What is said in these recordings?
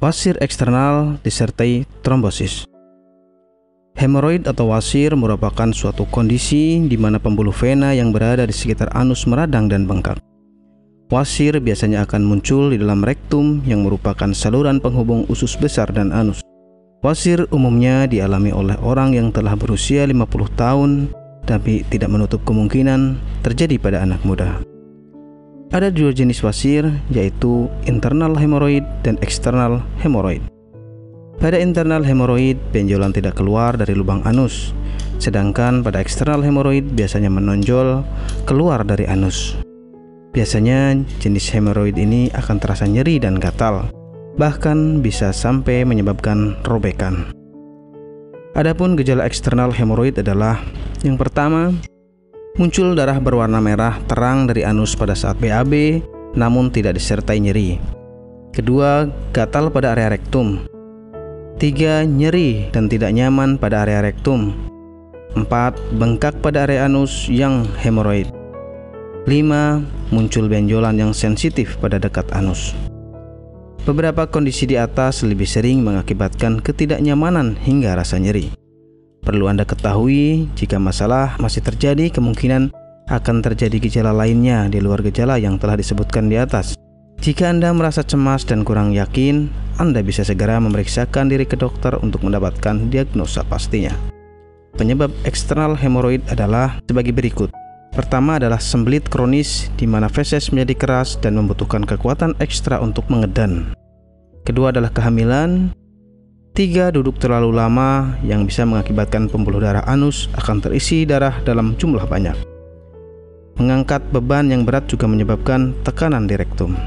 Wasir eksternal disertai trombosis. Hemoroid atau wasir merupakan suatu kondisi di mana pembuluh vena yang berada di sekitar anus meradang dan bengkak. Wasir biasanya akan muncul di dalam rektum yang merupakan saluran penghubung usus besar dan anus. Wasir umumnya dialami oleh orang yang telah berusia 50 tahun, tapi tidak menutup kemungkinan terjadi pada anak muda. Ada dua jenis wasir, yaitu internal hemoroid dan eksternal hemoroid. Pada internal hemoroid, benjolan tidak keluar dari lubang anus, sedangkan pada eksternal hemoroid biasanya menonjol keluar dari anus. Biasanya jenis hemoroid ini akan terasa nyeri dan gatal, bahkan bisa sampai menyebabkan robekan. Adapun gejala eksternal hemoroid adalah yang pertama, muncul darah berwarna merah terang dari anus pada saat BAB namun tidak disertai nyeri. Kedua, gatal pada area rektum. 3. Nyeri dan tidak nyaman pada area rektum. 4. Bengkak pada area anus yang hemoroid. 5. Muncul benjolan yang sensitif pada dekat anus. Beberapa kondisi di atas lebih sering mengakibatkan ketidaknyamanan hingga rasa nyeri. Perlu Anda ketahui, jika masalah masih terjadi, kemungkinan akan terjadi gejala lainnya di luar gejala yang telah disebutkan di atas. Jika Anda merasa cemas dan kurang yakin, Anda bisa segera memeriksakan diri ke dokter untuk mendapatkan diagnosa pastinya. Penyebab eksternal hemoroid adalah sebagai berikut. Pertama adalah sembelit kronis di mana feses menjadi keras dan membutuhkan kekuatan ekstra untuk mengedan. Kedua adalah kehamilan. 3. Duduk terlalu lama yang bisa mengakibatkan pembuluh darah anus akan terisi darah dalam jumlah banyak. Mengangkat beban yang berat juga menyebabkan tekanan di rektum.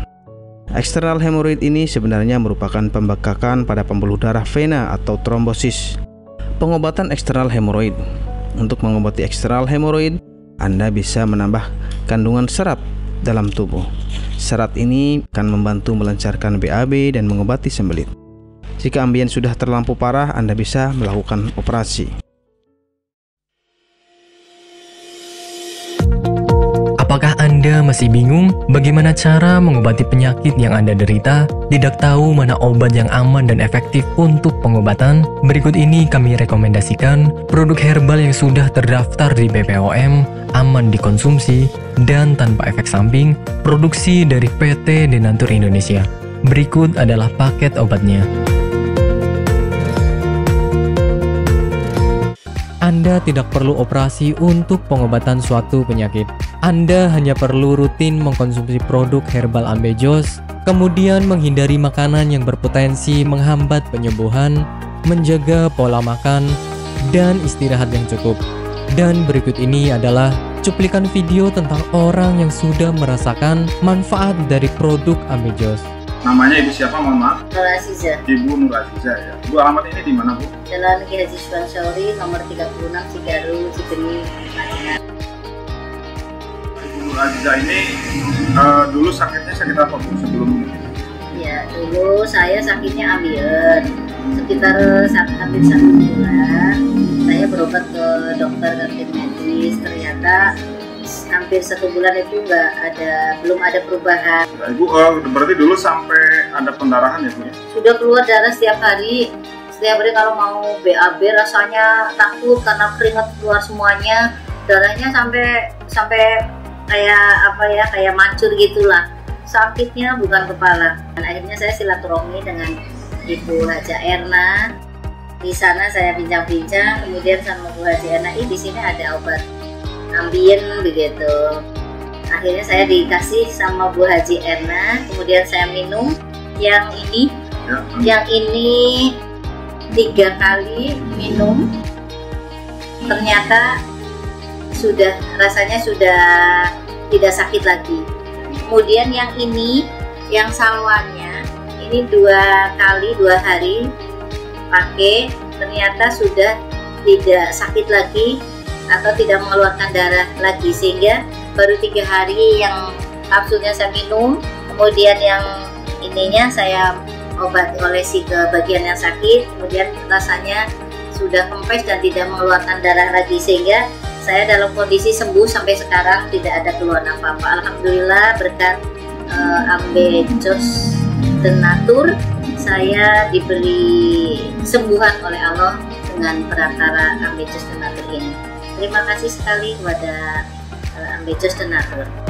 Eksternal hemoroid ini sebenarnya merupakan pembekakan pada pembuluh darah vena atau trombosis. Pengobatan eksternal hemoroid. Untuk mengobati eksternal hemoroid, Anda bisa menambah kandungan serat dalam tubuh. Serat ini akan membantu melancarkan BAB dan mengobati sembelit. Jika ambien sudah terlampau parah, Anda bisa melakukan operasi. Apakah Anda masih bingung bagaimana cara mengobati penyakit yang Anda derita? Tidak tahu mana obat yang aman dan efektif untuk pengobatan? Berikut ini kami rekomendasikan produk herbal yang sudah terdaftar di BPOM, aman dikonsumsi, dan tanpa efek samping, produksi dari PT Denatur Indonesia. Berikut adalah paket obatnya. Anda tidak perlu operasi untuk pengobatan suatu penyakit. Anda hanya perlu rutin mengkonsumsi produk herbal Ambejos, kemudian menghindari makanan yang berpotensi menghambat penyembuhan, menjaga pola makan, dan istirahat yang cukup. Dan berikut ini adalah cuplikan video tentang orang yang sudah merasakan manfaat dari produk Ambejos. Namanya Ibu siapa, mohon maaf? Nur Aziza. Ibu Nur Aziza ya. Bu, alamat ini di mana, Bu? Jalan Ki Haji Suwansori, nomor 36, Cigaru, Cikini, Madinah. Ibu Nur Aziza ini dulu sakitnya sakit apa, Bu, sebelum ini? Ya, dulu saya sakitnya ambien. Sekitar hampir 1 bulan, saya berobat ke dokter kantin medis. Ternyata hampir 1 bulan itu belum ada perubahan. Nah, Ibu berarti dulu sampai ada pendarahan ya, Bu ya? Sudah keluar darah setiap hari. Setiap hari kalau mau BAB rasanya takut karena keringat keluar semuanya. Darahnya sampai kayak mancur gitulah. Sakitnya bukan kepala. Dan akhirnya saya silaturahmi dengan Ibu Haja Erna. Di sana saya bincang-bincang, kemudian sama Bu Haji Erna, di sini ada obat ambien begitu. Akhirnya saya dikasih sama Bu Haji Erna, kemudian saya minum yang ini. Yang ini 3 kali minum, ternyata rasanya sudah tidak sakit lagi. Kemudian yang ini, yang salwannya, ini 2 kali 2 hari pakai, ternyata sudah tidak sakit lagi atau tidak mengeluarkan darah lagi, sehingga baru 3 hari yang kapsulnya saya minum, kemudian yang ininya saya olesi ke bagian yang sakit, kemudian rasanya sudah kempes dan tidak mengeluarkan darah lagi, sehingga saya dalam kondisi sembuh sampai sekarang, tidak ada keluhan apa-apa. Alhamdulillah berkat Ambejos Denatur, saya diberi sembuhan oleh Allah dengan perantara Ambejos Donatur ini. Terima kasih sekali kepada Ambejos Donatur.